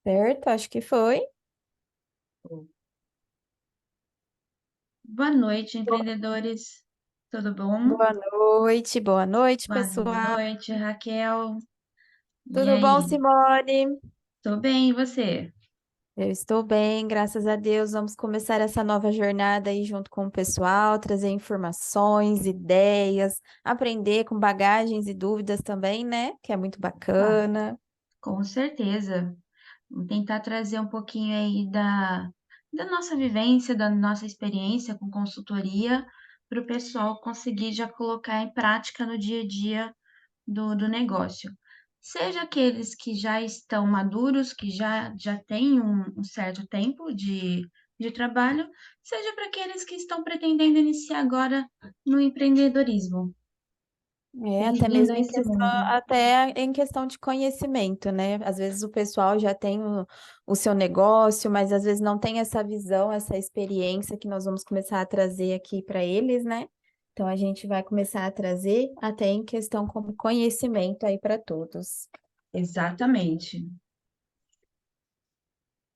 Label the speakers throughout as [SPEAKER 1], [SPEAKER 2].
[SPEAKER 1] Certo? Acho que foi.
[SPEAKER 2] Boa noite, empreendedores. Tudo bom?
[SPEAKER 1] Boa noite,
[SPEAKER 2] Boa
[SPEAKER 1] pessoal.
[SPEAKER 2] noite, Raquel. E
[SPEAKER 1] Tudo bom,
[SPEAKER 2] aí?
[SPEAKER 1] Simone?
[SPEAKER 2] Tô bem, e você?
[SPEAKER 1] Eu estou bem, graças a Deus. Vamos começar essa nova jornada aí junto com o pessoal, trazer informações, ideias, aprender com bagagens e dúvidas também, né? Que é muito
[SPEAKER 2] Ah,
[SPEAKER 1] bacana.
[SPEAKER 2] com certeza. Vamos tentar trazer um pouquinho aí da nossa vivência, da nossa experiência com consultoria, para o pessoal conseguir já colocar em prática no dia a dia do negócio. Seja aqueles que já estão maduros, que já têm um certo tempo de trabalho, seja para aqueles que estão pretendendo iniciar agora no empreendedorismo.
[SPEAKER 1] É, até
[SPEAKER 2] Bem-vindo
[SPEAKER 1] mesmo
[SPEAKER 2] a
[SPEAKER 1] em
[SPEAKER 2] esse
[SPEAKER 1] questão,
[SPEAKER 2] mundo.
[SPEAKER 1] até em questão de conhecimento, né? Às vezes o pessoal já tem o seu negócio, mas às vezes não tem essa visão, essa experiência que nós vamos começar a trazer aqui para eles, né? Então a gente vai começar a trazer até em questão como conhecimento aí para todos.
[SPEAKER 2] Exatamente.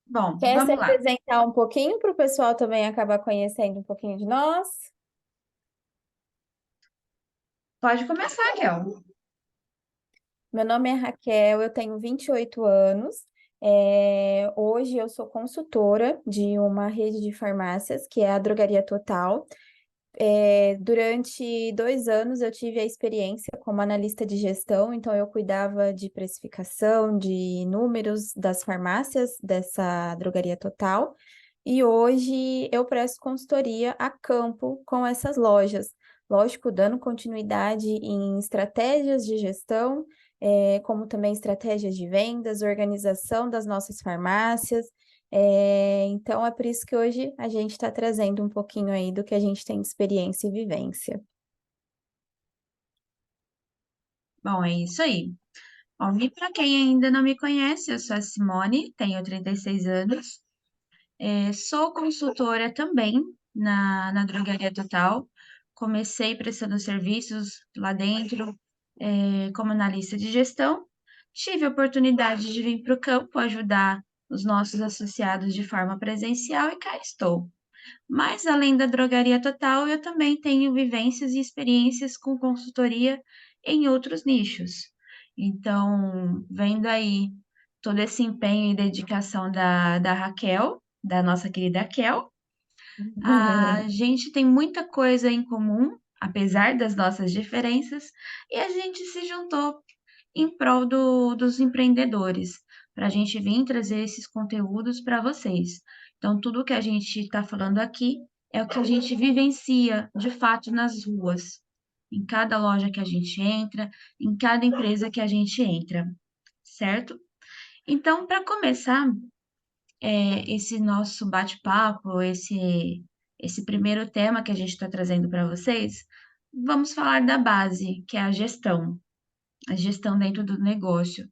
[SPEAKER 2] Bom,
[SPEAKER 1] Quer se
[SPEAKER 2] vamos lá.
[SPEAKER 1] apresentar um pouquinho para o pessoal também acabar conhecendo um pouquinho de nós?
[SPEAKER 2] Pode começar, Kel.
[SPEAKER 1] Meu nome é Raquel, eu tenho 28 anos. Hoje eu sou consultora de uma rede de farmácias, que é a Drogaria Total. Durante 2 anos eu tive a experiência como analista de gestão, então eu cuidava de precificação, de números das farmácias dessa Drogaria Total. E hoje eu presto consultoria a campo com essas lojas. Lógico, dando continuidade em estratégias de gestão, como também estratégias de vendas, organização das nossas farmácias. Então é por isso que hoje a gente está trazendo um pouquinho aí do que a gente tem de experiência e vivência.
[SPEAKER 2] Bom, é isso aí. Bom, e para quem ainda não me conhece, eu sou a Simone, tenho 36 anos. Sou consultora também na Drogaria Total. Comecei prestando serviços lá dentro, como analista de gestão. Tive a oportunidade de vir para o campo ajudar os nossos associados de forma presencial e cá estou. Mas além da Drogaria Total, eu também tenho vivências e experiências com consultoria em outros nichos. Então, vendo aí todo esse empenho e dedicação da Raquel, da nossa querida Kel, a gente tem muita coisa em comum, apesar das nossas diferenças, e a gente se juntou em prol dos empreendedores, para a gente vir trazer esses conteúdos para vocês. Então, tudo que a gente está falando aqui é o que a gente vivencia de fato nas ruas, em cada loja que a gente entra, em cada empresa que a gente entra, certo? Então, para começar, esse nosso bate-papo, esse primeiro tema que a gente está trazendo para vocês, vamos falar da base, que é a gestão dentro do negócio.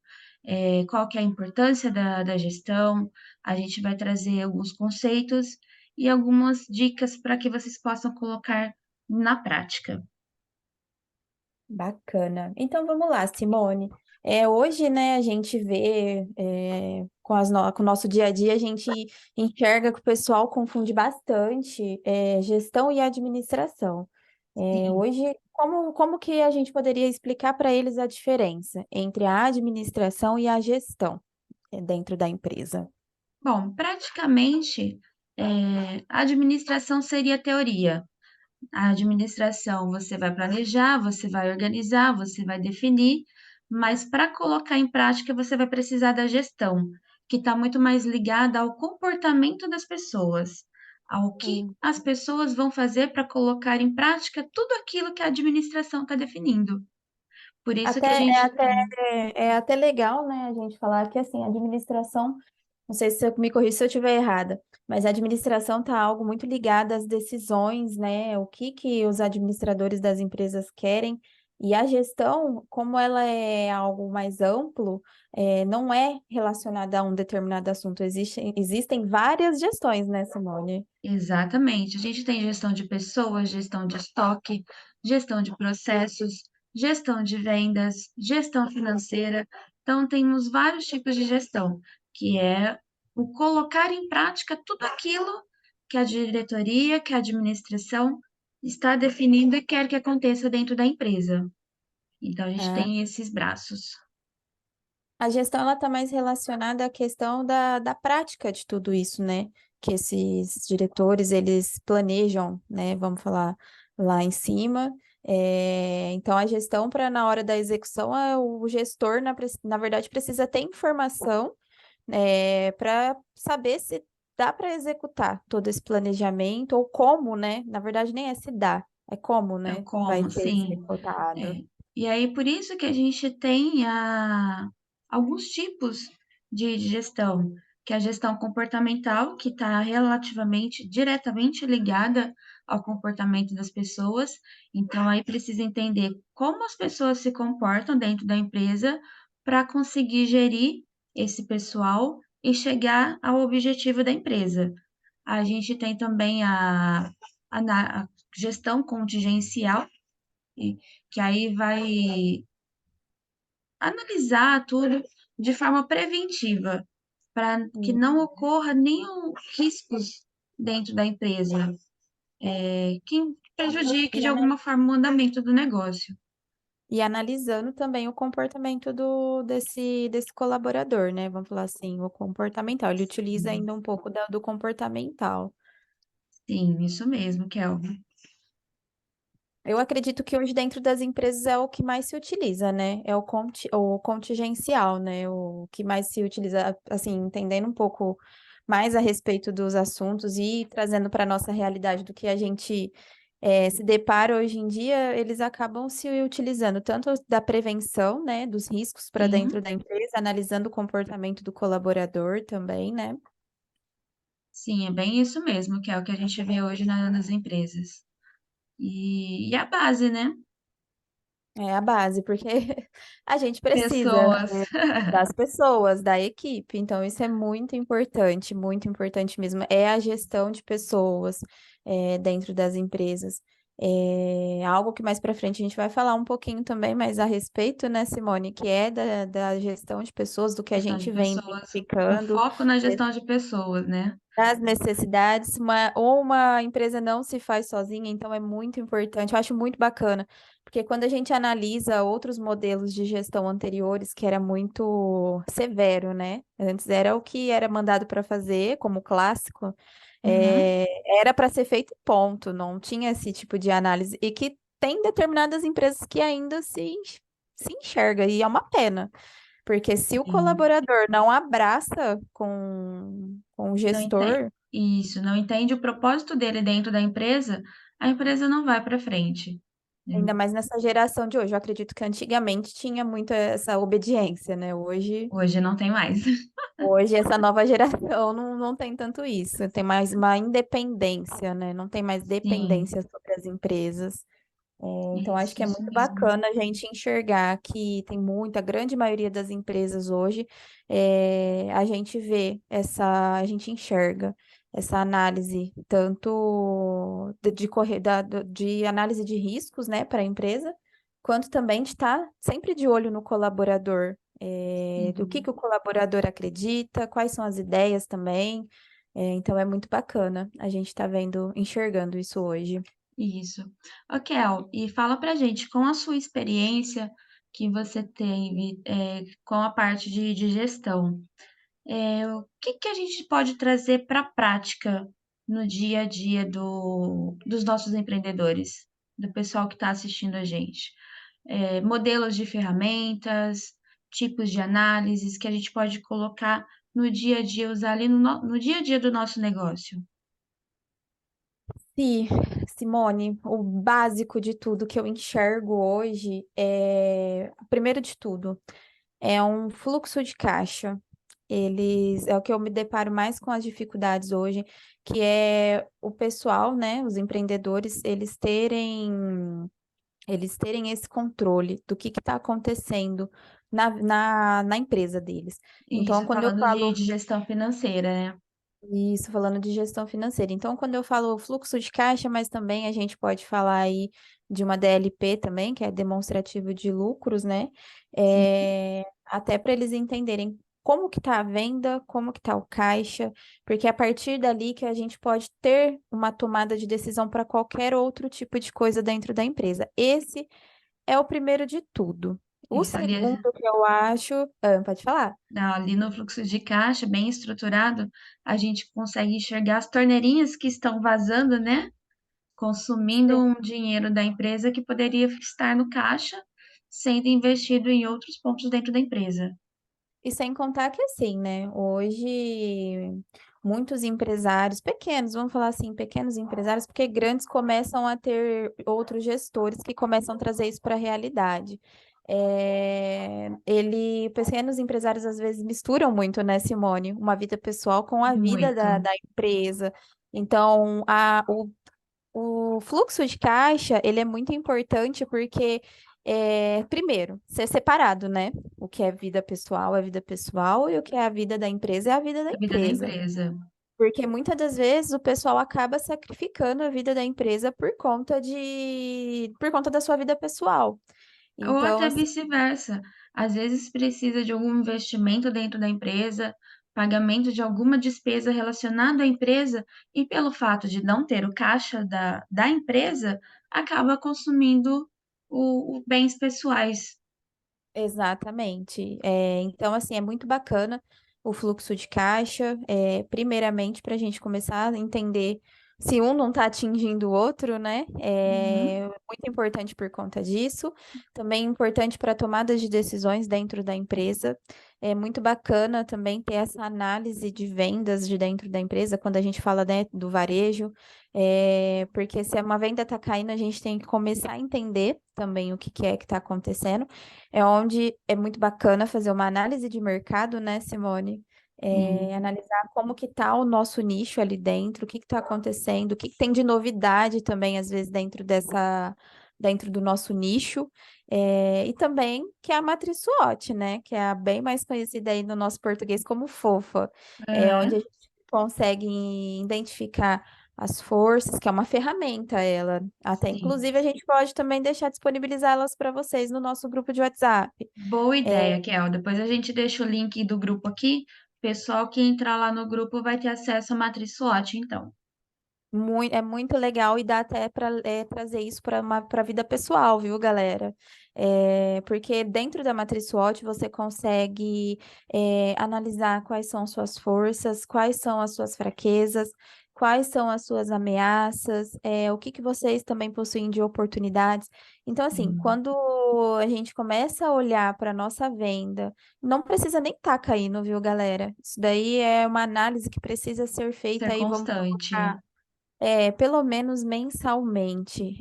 [SPEAKER 2] Qual que é a importância da gestão? A gente vai trazer alguns conceitos e algumas dicas para que vocês possam colocar na prática.
[SPEAKER 1] Bacana. Então vamos lá, Simone. Hoje, né, a gente vê com o nosso dia a dia, a gente enxerga que o pessoal confunde bastante gestão e administração.
[SPEAKER 2] Sim.
[SPEAKER 1] Hoje, como que a gente poderia explicar para eles a diferença entre a administração e a gestão dentro da empresa?
[SPEAKER 2] Bom, praticamente, a administração seria a teoria. A administração você vai planejar, você vai organizar, você vai definir, mas para colocar em prática você vai precisar da gestão, que está muito mais ligada ao comportamento das pessoas, ao que
[SPEAKER 1] Hum.
[SPEAKER 2] as pessoas vão fazer para colocar em prática tudo aquilo que a administração está definindo. Por isso
[SPEAKER 1] Até,
[SPEAKER 2] que a
[SPEAKER 1] é,
[SPEAKER 2] gente
[SPEAKER 1] até,
[SPEAKER 2] tem.
[SPEAKER 1] é até legal, né, a gente falar que assim, a administração. Não sei se você me corrija se eu estiver errada, mas a administração está algo muito ligado às decisões, né? O que os administradores das empresas querem. E a gestão, como ela é algo mais amplo, não é relacionada a um determinado assunto. Existem várias gestões, né, Simone?
[SPEAKER 2] Exatamente. A gente tem gestão de pessoas, gestão de estoque, gestão de processos, gestão de vendas, gestão financeira. Então, temos vários tipos de gestão. que é o colocar em prática tudo aquilo que a diretoria, que a administração está definindo e quer que aconteça dentro da empresa. Então, a gente
[SPEAKER 1] Ah,
[SPEAKER 2] tem esses braços.
[SPEAKER 1] a gestão ela está mais relacionada à questão da prática de tudo isso, né? Que esses diretores eles planejam, né? Vamos falar lá em cima. Então, a gestão para na hora da execução, o gestor, na verdade, precisa ter informação para saber se dá para executar todo esse planejamento ou como, né? Na verdade, nem é se dá, é como,
[SPEAKER 2] É
[SPEAKER 1] né? Vai
[SPEAKER 2] como,
[SPEAKER 1] ser
[SPEAKER 2] sim.
[SPEAKER 1] executado.
[SPEAKER 2] É. E aí, por isso que a gente tem alguns tipos de gestão, que é a gestão comportamental, que está relativamente, diretamente ligada ao comportamento das pessoas. Então, aí precisa entender como as pessoas se comportam dentro da empresa para conseguir gerir esse pessoal e chegar ao objetivo da empresa. A gente tem também a gestão contingencial, e- que aí vai analisar tudo de forma preventiva, para que não ocorra nenhum riscos dentro da empresa, que prejudique
[SPEAKER 1] E,
[SPEAKER 2] de alguma forma o andamento do negócio.
[SPEAKER 1] e analisando também o comportamento desse colaborador, né? Vamos falar assim, o comportamental. Ele utiliza ainda um pouco do comportamental.
[SPEAKER 2] Sim, isso mesmo, Kelvin.
[SPEAKER 1] Eu acredito que hoje dentro das empresas é o que mais se utiliza, né? É o contingencial, né? O que mais se utiliza, assim, entendendo um pouco mais a respeito dos assuntos e trazendo para a nossa realidade do que a gente se depara hoje em dia, eles acabam se utilizando tanto da prevenção, né, dos riscos para dentro
[SPEAKER 2] Sim,
[SPEAKER 1] da empresa, analisando o comportamento do colaborador também, né?
[SPEAKER 2] sim, é bem isso mesmo, que é o que a gente vê hoje nas empresas. E a base, né?
[SPEAKER 1] É a base, porque a gente precisa
[SPEAKER 2] Pessoas.
[SPEAKER 1] das pessoas, da equipe. Então, isso é muito importante mesmo. É a gestão de pessoas dentro das empresas. É algo que mais para frente a gente vai falar um pouquinho também mais a respeito, né, Simone, que é da gestão de pessoas, do que a
[SPEAKER 2] Gestão de
[SPEAKER 1] gente vem
[SPEAKER 2] pessoas, o
[SPEAKER 1] identificando
[SPEAKER 2] foco na gestão de pessoas, né?
[SPEAKER 1] das necessidades, ou uma empresa não se faz sozinha, então é muito importante, eu acho muito bacana, porque quando a gente analisa outros modelos de gestão anteriores, que era muito severo, né? Antes era o que era mandado para fazer, como clássico,
[SPEAKER 2] Uhum.
[SPEAKER 1] é, era para ser feito e ponto, não tinha esse tipo de análise, e que tem determinadas empresas que ainda se enxerga, e é uma pena. Porque se o
[SPEAKER 2] Sim.
[SPEAKER 1] colaborador não abraça com o
[SPEAKER 2] Não entende.
[SPEAKER 1] gestor,
[SPEAKER 2] Isso, não entende o propósito dele dentro da empresa, a empresa não vai para frente.
[SPEAKER 1] ainda mais nessa geração de hoje, eu acredito que antigamente tinha muito essa obediência, né?
[SPEAKER 2] Hoje não tem mais.
[SPEAKER 1] Hoje essa nova geração não tem tanto isso, tem mais uma independência, né? Não tem mais
[SPEAKER 2] Sim,
[SPEAKER 1] dependência sobre as empresas. Então, acho que é
[SPEAKER 2] isso
[SPEAKER 1] muito
[SPEAKER 2] mesmo.
[SPEAKER 1] bacana a gente enxergar que tem muita, grande maioria das empresas hoje, a gente vê a gente enxerga essa análise, tanto de análise de riscos, né, para a empresa, quanto também de estar sempre de olho no colaborador, do que
[SPEAKER 2] Sim,
[SPEAKER 1] o colaborador acredita, quais são as ideias também. Então, é muito bacana a gente estar vendo, enxergando isso hoje.
[SPEAKER 2] isso. Ô, Kel, e fala pra gente, com a sua experiência que você teve com a parte de gestão, o que que a gente pode trazer para a prática no dia a dia dos nossos empreendedores, do pessoal que está assistindo a gente? Modelos de ferramentas, tipos de análises que a gente pode colocar no dia a dia, usar ali no dia a dia do nosso negócio.
[SPEAKER 1] Sim, Simone, o básico de tudo que eu enxergo hoje primeiro de tudo, é um fluxo de caixa. É o que eu me deparo mais com as dificuldades hoje, que é o pessoal, né, os empreendedores, eles terem esse controle do que está acontecendo na empresa deles. Então,
[SPEAKER 2] Isso,
[SPEAKER 1] quando eu
[SPEAKER 2] falando de,
[SPEAKER 1] falo
[SPEAKER 2] de gestão financeira, né?
[SPEAKER 1] isso, falando de gestão financeira. Então, quando eu falo fluxo de caixa, mas também a gente pode falar aí de uma DLP também, que é demonstrativo de lucros, né?
[SPEAKER 2] Sim,
[SPEAKER 1] Até para eles entenderem como que está a venda, como que está o caixa, porque é a partir dali que a gente pode ter uma tomada de decisão para qualquer outro tipo de coisa dentro da empresa. Esse é o primeiro de tudo. O
[SPEAKER 2] Isso ali,
[SPEAKER 1] segundo que eu acho, pode falar?
[SPEAKER 2] ali no fluxo de caixa, bem estruturado, a gente consegue enxergar as torneirinhas que estão vazando, né? Consumindo um dinheiro da empresa que poderia estar no caixa, sendo investido em outros pontos dentro da empresa.
[SPEAKER 1] E sem contar que assim, né? Hoje, muitos empresários, pequenos, vamos falar assim, pequenos empresários, porque grandes começam a ter outros gestores que começam a trazer isso para a realidade. Pequenos empresários às vezes misturam muito, né, Simone? Uma vida pessoal com a vida
[SPEAKER 2] Muito.
[SPEAKER 1] da empresa. Então, o fluxo de caixa, ele é muito importante porque, primeiro, ser separado, né? O que é vida pessoal e o que é a vida da empresa é a vida da
[SPEAKER 2] A vida da
[SPEAKER 1] empresa.
[SPEAKER 2] empresa.
[SPEAKER 1] Porque muitas das vezes o pessoal acaba sacrificando a vida da empresa por conta da sua vida pessoal.
[SPEAKER 2] Ou
[SPEAKER 1] Então,
[SPEAKER 2] até
[SPEAKER 1] assim,
[SPEAKER 2] vice-versa. Às vezes precisa de algum investimento dentro da empresa, pagamento de alguma despesa relacionada à empresa, e pelo fato de não ter o caixa da empresa, acaba consumindo o bens pessoais.
[SPEAKER 1] exatamente. Então, assim, é muito bacana o fluxo de caixa, primeiramente para a gente começar a entender se um não está atingindo o outro, né?
[SPEAKER 2] Uhum,
[SPEAKER 1] É muito importante por conta disso. Também importante para tomadas de decisões dentro da empresa. É muito bacana também ter essa análise de vendas de dentro da empresa, quando a gente fala, né, do varejo. Porque se uma venda está caindo, a gente tem que começar a entender também o que que é que está acontecendo. É onde é muito bacana fazer uma análise de mercado, né, Simone?
[SPEAKER 2] sim.
[SPEAKER 1] Analisar como que tá o nosso nicho ali dentro, o que que tá acontecendo, o que que tem de novidade também, às vezes, dentro do nosso nicho. E também que é a matriz SWOT, né? Que é a bem mais conhecida aí no nosso português como FOFA. Onde a
[SPEAKER 2] Aham,
[SPEAKER 1] gente consegue identificar as forças, que é uma ferramenta ela. Até
[SPEAKER 2] sim.
[SPEAKER 1] inclusive a gente pode também deixar disponibilizar elas para vocês no nosso grupo de WhatsApp.
[SPEAKER 2] Boa
[SPEAKER 1] É
[SPEAKER 2] ideia, Kel. Depois a gente deixa o link do grupo aqui. O pessoal que entrar lá no grupo vai ter acesso à matriz SWOT, então.
[SPEAKER 1] muito legal e dá até para trazer isso para a vida pessoal, viu, galera? Porque dentro da matriz SWOT você consegue analisar quais são suas forças, quais são as suas fraquezas, quais são as suas ameaças, o que que vocês também possuem de oportunidades. Então, assim,
[SPEAKER 2] Sim.
[SPEAKER 1] quando a gente começa a olhar para a nossa venda, não precisa nem estar caindo, viu, galera? Isso daí é uma análise que precisa ser
[SPEAKER 2] Ser
[SPEAKER 1] feita aí, vamos
[SPEAKER 2] constante.
[SPEAKER 1] colocar pelo menos mensalmente.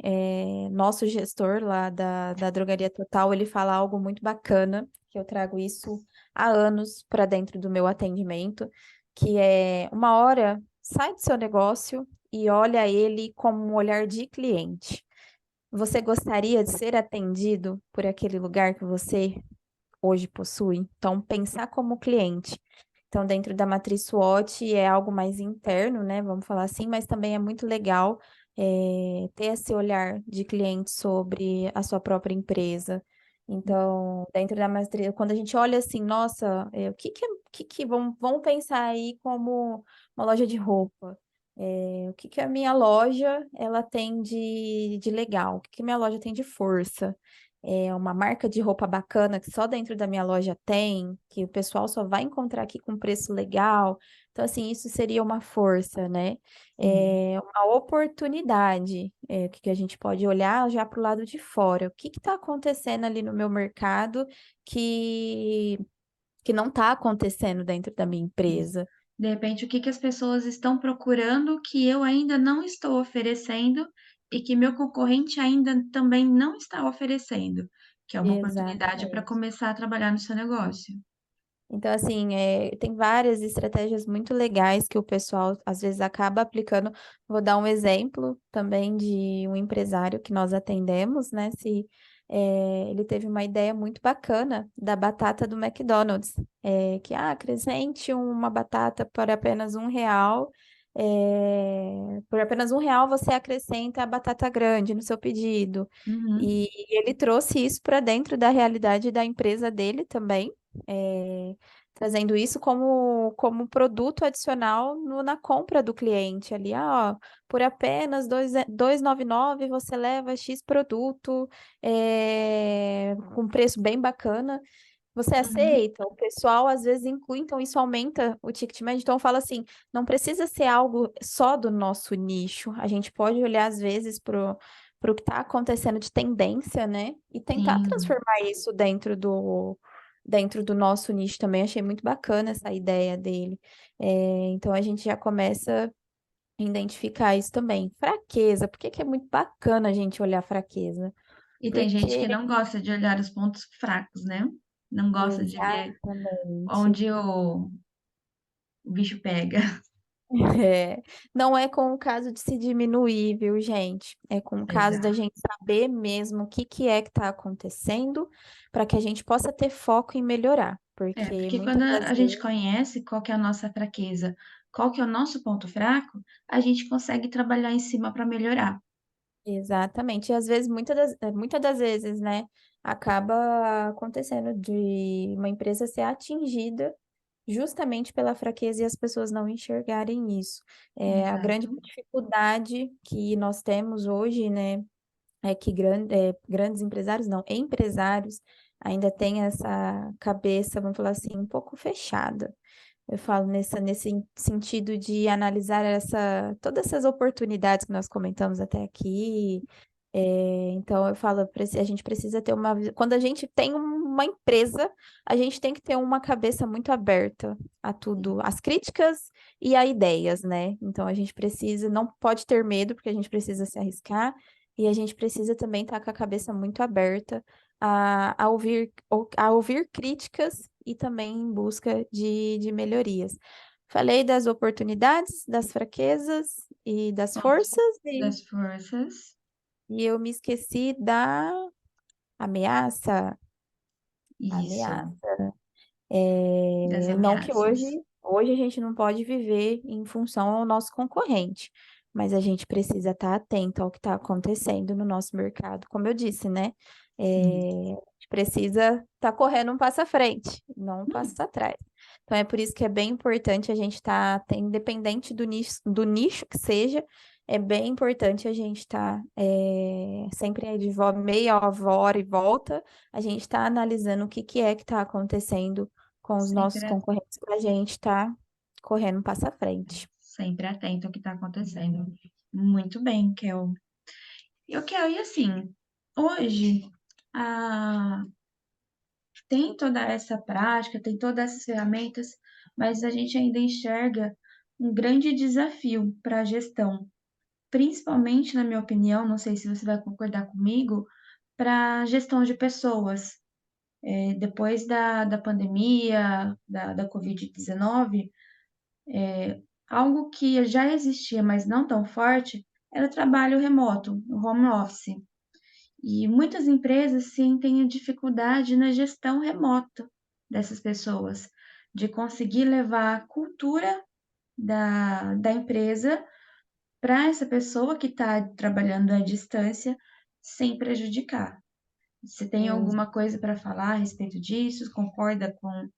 [SPEAKER 1] Nosso gestor lá da Drogaria Total, ele fala algo muito bacana, que eu trago isso há anos para dentro do meu atendimento, que é uma hora, sai do seu negócio e olha ele como um olhar de cliente. Você gostaria de ser atendido por aquele lugar que você hoje possui? Então, pensar como cliente. Então, dentro da matriz SWOT é algo mais interno, né? Vamos falar assim, mas também é muito legal ter esse olhar de cliente sobre a sua própria empresa. Então, dentro da matriz, quando a gente olha assim, nossa, vamos pensar aí como uma loja de roupa. O que que a minha loja ela tem de legal? O que que minha loja tem de força? Uma marca de roupa bacana que só dentro da minha loja tem, que o pessoal só vai encontrar aqui com preço legal. Então, assim, isso seria uma força, né?
[SPEAKER 2] Sim.
[SPEAKER 1] Uma oportunidade, o que que a gente pode olhar já para o lado de fora. O que está acontecendo ali no meu mercado que, que não está acontecendo dentro da minha
[SPEAKER 2] Isso.
[SPEAKER 1] empresa?
[SPEAKER 2] De repente, o que que as pessoas estão procurando que eu ainda não estou oferecendo e que meu concorrente ainda também não está oferecendo, que é uma oportunidade para
[SPEAKER 1] Exatamente.
[SPEAKER 2] começar a trabalhar no seu negócio.
[SPEAKER 1] Então, assim, tem várias estratégias muito legais que o pessoal às vezes acaba aplicando. Vou dar um exemplo também de um empresário que nós atendemos, né? Ele teve uma ideia muito bacana da batata do McDonald's, acrescente uma batata por apenas R$ 1. Por apenas R$ 1 você acrescenta a batata grande no seu pedido.
[SPEAKER 2] Uhum.
[SPEAKER 1] E ele trouxe isso para dentro da realidade da empresa dele também. É, trazendo isso como produto adicional na compra do cliente ali. Ah, ó, por apenas 299 você leva X produto com preço bem bacana. Você
[SPEAKER 2] Uhum.
[SPEAKER 1] aceita? O pessoal às vezes inclui, então isso aumenta o ticket médio. Então eu falo assim, não precisa ser algo só do nosso nicho. A gente pode olhar às vezes para o que está acontecendo de tendência, né? E tentar
[SPEAKER 2] Sim.
[SPEAKER 1] transformar isso dentro do nosso nicho também. Achei muito bacana essa ideia dele. Então a gente já começa a identificar isso também. Fraqueza, por que que é muito bacana a gente olhar fraqueza?
[SPEAKER 2] E tem gente
[SPEAKER 1] Porque
[SPEAKER 2] que não gosta de olhar os pontos fracos, né? Não gosta de ver
[SPEAKER 1] exatamente.
[SPEAKER 2] onde o bicho pega.
[SPEAKER 1] É, não é com o caso de se diminuir, viu, gente? É com o caso da
[SPEAKER 2] Exato.
[SPEAKER 1] gente saber mesmo o que que é que está acontecendo para que a gente possa ter foco em melhorar.
[SPEAKER 2] É,
[SPEAKER 1] Porque
[SPEAKER 2] porque quando
[SPEAKER 1] muitas
[SPEAKER 2] a
[SPEAKER 1] das
[SPEAKER 2] gente
[SPEAKER 1] vezes,
[SPEAKER 2] conhece qual que é a nossa fraqueza, qual que é o nosso ponto fraco, a gente consegue trabalhar em cima para melhorar.
[SPEAKER 1] exatamente, e às vezes, muitas das vezes, né, acaba acontecendo de uma empresa ser atingida justamente pela fraqueza e as pessoas não enxergarem isso. A grande
[SPEAKER 2] Exato.
[SPEAKER 1] dificuldade que nós temos hoje, né, é que grandes empresários, não, empresários ainda têm essa cabeça, vamos falar assim, um pouco fechada. Eu falo nesse sentido de analisar todas essas oportunidades que nós comentamos até aqui. Então, eu falo, a gente precisa ter quando a gente tem uma empresa, a gente tem que ter uma cabeça muito aberta a tudo, às críticas e a ideias, né? Então, a gente precisa, não pode ter medo, porque a gente precisa se arriscar, e a gente precisa também estar com a cabeça muito aberta a ouvir críticas e também em busca de melhorias. Falei das oportunidades, das fraquezas e das
[SPEAKER 2] Pontos
[SPEAKER 1] forças, e,
[SPEAKER 2] das forças.
[SPEAKER 1] e eu me esqueci da ameaça.
[SPEAKER 2] Isso,
[SPEAKER 1] Ameaça.
[SPEAKER 2] das
[SPEAKER 1] Não que hoje,
[SPEAKER 2] ameaças.
[SPEAKER 1] hoje a gente não pode viver em função ao nosso concorrente, mas a gente precisa estar atento ao que está acontecendo no nosso mercado. Como eu disse, né?
[SPEAKER 2] Sim.
[SPEAKER 1] A gente precisa estar correndo um passo à frente, não um passo atrás. Então é por isso que é bem importante a gente estar, independente do nicho que seja, é bem importante a gente estar sempre aí de meia hora e volta, a gente está analisando o que que é que está acontecendo com os nossos
[SPEAKER 2] Sempre,
[SPEAKER 1] concorrentes para a gente estar correndo um passo à frente.
[SPEAKER 2] sempre atento ao que está acontecendo. Muito bem, Kel. E assim, hoje, a tem toda essa prática, tem todas essas ferramentas, mas a gente ainda enxerga um grande desafio para a gestão, principalmente, na minha opinião, não sei se você vai concordar comigo, para a gestão de pessoas. Depois da pandemia, da Covid-19, algo que já existia, mas não tão forte, era o trabalho remoto, o home office. E muitas empresas sentem a dificuldade na gestão remota dessas pessoas, de conseguir levar a cultura da empresa para essa pessoa que está trabalhando à distância sem prejudicar. Você tem
[SPEAKER 1] Sim.
[SPEAKER 2] alguma coisa para falar a respeito disso? Concorda com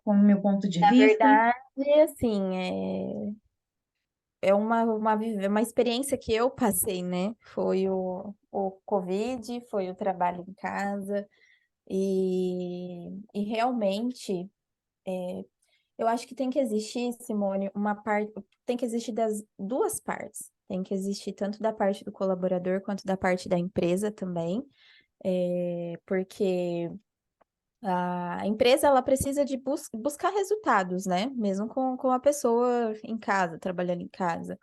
[SPEAKER 2] o meu ponto de
[SPEAKER 1] Na
[SPEAKER 2] vista?
[SPEAKER 1] verdade, assim, é uma experiência que eu passei, né? Foi o Covid, foi o trabalho em casa, e realmente eu acho que tem que existir, Simone, uma parte, tem que existir das duas partes. Tem que existir tanto da parte do colaborador quanto da parte da empresa também, porque a empresa ela precisa de buscar resultados, né? Mesmo com a pessoa em casa, trabalhando em casa.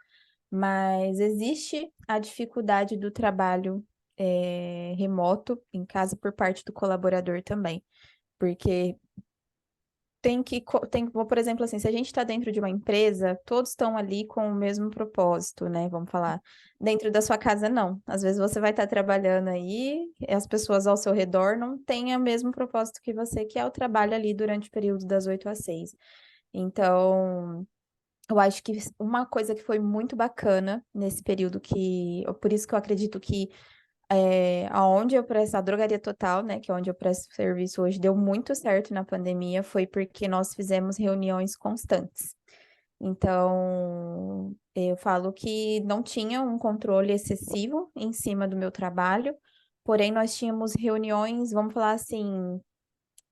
[SPEAKER 1] Mas existe a dificuldade do trabalho remoto em casa por parte do colaborador também. Porque por exemplo, assim, se a gente está dentro de uma empresa, todos estão ali com o mesmo propósito, né? Vamos falar. Dentro da sua casa, não. Às vezes você vai estar trabalhando aí, e as pessoas ao seu redor não têm o mesmo propósito que você, que é o trabalho ali durante o período das 8 às 6. Então, eu acho que uma coisa que foi muito bacana nesse período por isso que eu acredito que Aonde eu presto, a Drogaria Total, né, que é onde eu presto serviço hoje, deu muito certo na pandemia, foi porque nós fizemos reuniões constantes. Então, eu falo que não tinha um controle excessivo em cima do meu trabalho, porém nós tínhamos reuniões, vamos falar assim,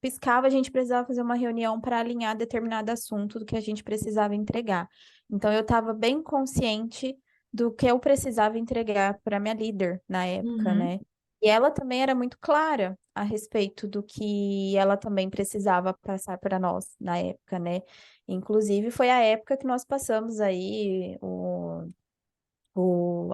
[SPEAKER 1] piscava, a gente precisava fazer uma reunião para alinhar determinado assunto do que a gente precisava entregar. Então, eu estava bem consciente do que eu precisava entregar para minha líder na época,
[SPEAKER 2] Uhum.
[SPEAKER 1] né? E ela também era muito clara a respeito do que ela também precisava passar para nós na época, né? Inclusive, foi a época que nós passamos aí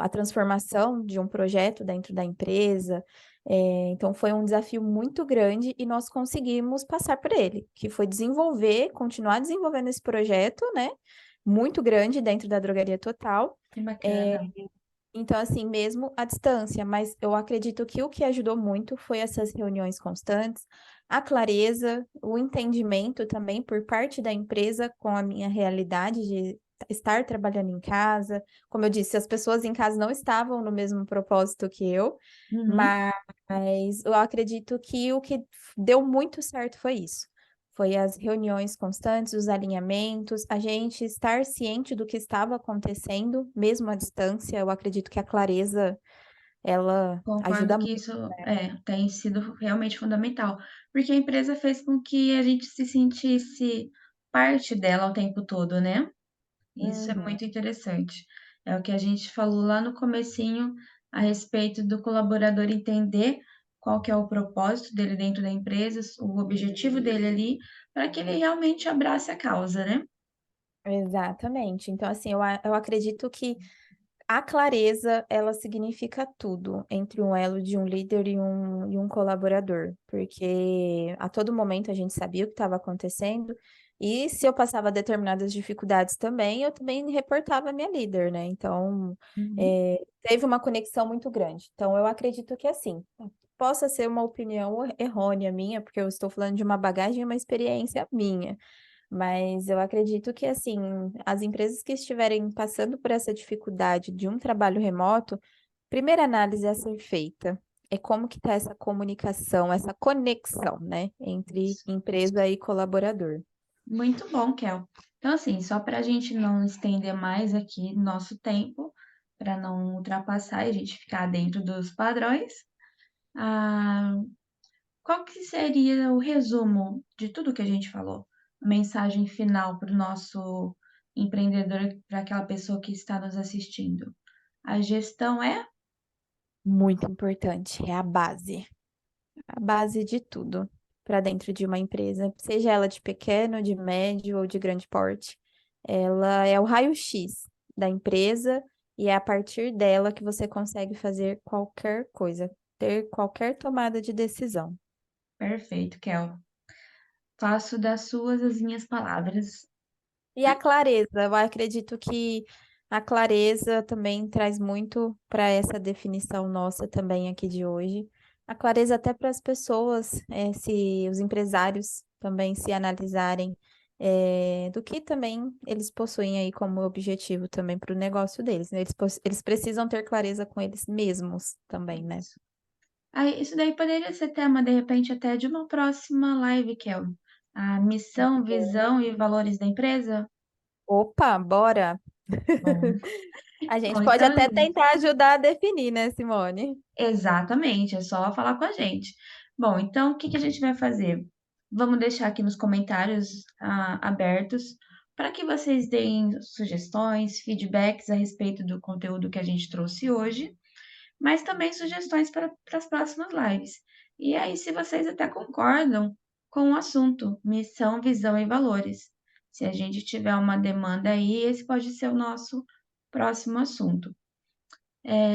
[SPEAKER 1] a transformação de um projeto dentro da empresa. Então, foi um desafio muito grande e nós conseguimos passar por ele, que foi desenvolver, continuar desenvolvendo esse projeto, né? Muito grande dentro da Drogaria Total.
[SPEAKER 2] Que
[SPEAKER 1] É,
[SPEAKER 2] bacana.
[SPEAKER 1] então, assim, mesmo à distância, mas eu acredito que o que ajudou muito foi essas reuniões constantes, a clareza, o entendimento também por parte da empresa com a minha realidade de estar trabalhando em casa. Como eu disse, as pessoas em casa não estavam no mesmo propósito que eu,
[SPEAKER 2] Uhum.
[SPEAKER 1] mas eu acredito que o que deu muito certo foi isso. Foi as reuniões constantes, os alinhamentos, a gente estar ciente do que estava acontecendo, mesmo à distância. Eu acredito que a clareza, ela
[SPEAKER 2] Concordo
[SPEAKER 1] ajuda
[SPEAKER 2] que
[SPEAKER 1] muito.
[SPEAKER 2] isso tem sido realmente fundamental, porque a empresa fez com que a gente se sentisse parte dela o tempo todo, né? Isso é
[SPEAKER 1] Uhum.
[SPEAKER 2] muito interessante. É o que a gente falou lá no comecinho a respeito do colaborador entender qual que é o propósito dele dentro da empresa, o objetivo dele ali, para que ele realmente abrace a causa, né?
[SPEAKER 1] Exatamente. Então, assim, eu acredito que a clareza, ela significa tudo entre um elo de um líder e um colaborador, porque a todo momento a gente sabia o que estava acontecendo, e se eu passava determinadas dificuldades também, eu também reportava a minha líder, né? Então,
[SPEAKER 2] Uhum.
[SPEAKER 1] teve uma conexão muito grande. Então, eu acredito que, assim, possa ser uma opinião errônea minha, porque eu estou falando de uma bagagem e uma experiência minha. Mas eu acredito que, assim, as empresas que estiverem passando por essa dificuldade de um trabalho remoto, primeira análise a ser feita é como que está essa comunicação, essa conexão, né, entre empresa e colaborador.
[SPEAKER 2] Muito bom, Kel. Então, assim, só para a gente não estender mais aqui nosso tempo, para não ultrapassar e a gente ficar dentro dos padrões, ah, qual que seria o resumo de tudo que a gente falou? A mensagem final para o nosso empreendedor, para aquela pessoa que está nos assistindo. A gestão é
[SPEAKER 1] Muito importante, é a base de tudo para dentro de uma empresa, seja ela de pequeno, de médio ou de grande porte. Ela é o raio-x da empresa e é a partir dela que você consegue fazer qualquer coisa, ter qualquer tomada de decisão.
[SPEAKER 2] perfeito, Kel. Faço das suas as minhas palavras.
[SPEAKER 1] E a clareza, eu acredito que a clareza também traz muito para essa definição nossa também aqui de hoje. A clareza até para as pessoas, se os empresários também se analisarem, do que também eles possuem aí como objetivo também para o negócio deles, né? Eles precisam ter clareza com eles mesmos também, né?
[SPEAKER 2] Aí, isso daí poderia ser tema, de repente, até de uma próxima live, Kel. A missão, visão e valores da empresa?
[SPEAKER 1] Opa, bora!
[SPEAKER 2] Bom,
[SPEAKER 1] A
[SPEAKER 2] bom,
[SPEAKER 1] gente pode
[SPEAKER 2] então,
[SPEAKER 1] até
[SPEAKER 2] gente,
[SPEAKER 1] tentar ajudar a definir, né, Simone?
[SPEAKER 2] exatamente, é só falar com a gente. Bom, então, o que que a gente vai fazer? Vamos deixar aqui nos comentários abertos para que vocês deem sugestões, feedbacks a respeito do conteúdo que a gente trouxe hoje, mas também sugestões para as próximas lives. E aí, se vocês até concordam com o assunto, missão, visão e valores. Se a gente tiver uma demanda aí, esse pode ser o nosso próximo assunto.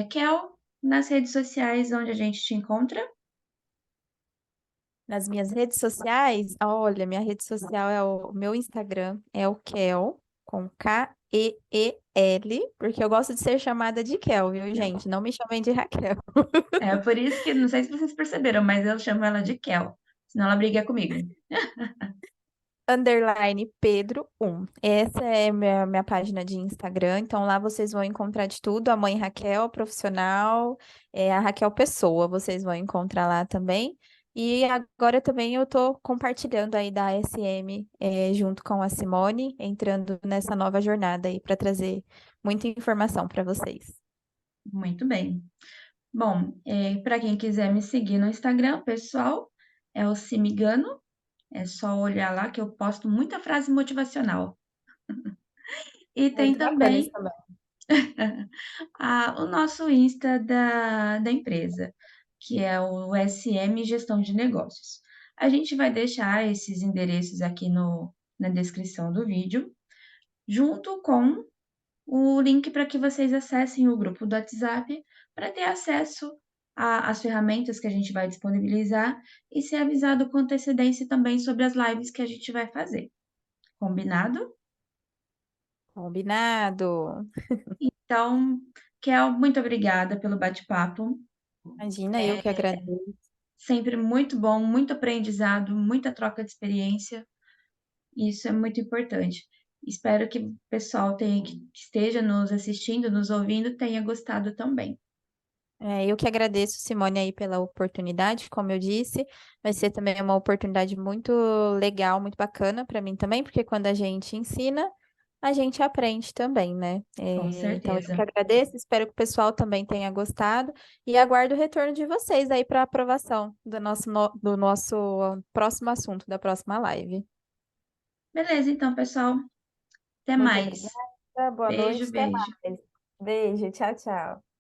[SPEAKER 2] Kel, nas redes sociais onde a gente te encontra?
[SPEAKER 1] Nas minhas redes sociais, olha, minha rede social é o meu Instagram, é o Kel, com K-E-E-L, porque eu gosto de ser chamada de Kel, viu, gente? Não me chamem de Raquel.
[SPEAKER 2] É por isso que, não sei se vocês perceberam, mas eu chamo ela de Kel, senão ela briga comigo.
[SPEAKER 1] underline Pedro 1. Essa é minha página de Instagram, então lá vocês vão encontrar de tudo. A mãe Raquel, profissional, a Raquel Pessoa, vocês vão encontrar lá também. E agora também eu estou compartilhando aí da ASM, junto com a Simone, entrando nessa nova jornada aí para trazer muita informação para vocês.
[SPEAKER 2] Muito bem. Bom, para quem quiser me seguir no Instagram, pessoal, é o Simigano. É só olhar lá que eu posto muita frase motivacional. E tem
[SPEAKER 1] Muito bacana isso
[SPEAKER 2] também
[SPEAKER 1] também.
[SPEAKER 2] o nosso Insta da empresa, que é o SM Gestão de Negócios. A gente vai deixar esses endereços aqui na descrição do vídeo, junto com o link para que vocês acessem o grupo do WhatsApp para ter acesso às ferramentas que a gente vai disponibilizar e ser avisado com antecedência também sobre as lives que a gente vai fazer. Combinado?
[SPEAKER 1] Combinado.
[SPEAKER 2] Então, Kel, muito obrigada pelo bate-papo.
[SPEAKER 1] Imagina, eu que agradeço.
[SPEAKER 2] Sempre muito bom, muito aprendizado, muita troca de experiência. Isso é muito importante. Espero que o pessoal que esteja nos assistindo, nos ouvindo, tenha gostado também.
[SPEAKER 1] Eu que agradeço, Simone, aí pela oportunidade, como eu disse, vai ser também uma oportunidade muito legal, muito bacana para mim também, porque quando a gente ensina, a gente aprende também, né?
[SPEAKER 2] Com
[SPEAKER 1] Então, eu que
[SPEAKER 2] certeza.
[SPEAKER 1] agradeço, espero que o pessoal também tenha gostado e aguardo o retorno de vocês aí para aprovação do nosso próximo assunto, da próxima live.
[SPEAKER 2] Beleza, então, pessoal. Até
[SPEAKER 1] Muito
[SPEAKER 2] mais.
[SPEAKER 1] obrigada, boa
[SPEAKER 2] Beijo,
[SPEAKER 1] noite, até
[SPEAKER 2] beijo.
[SPEAKER 1] mais. Beijo, tchau, tchau.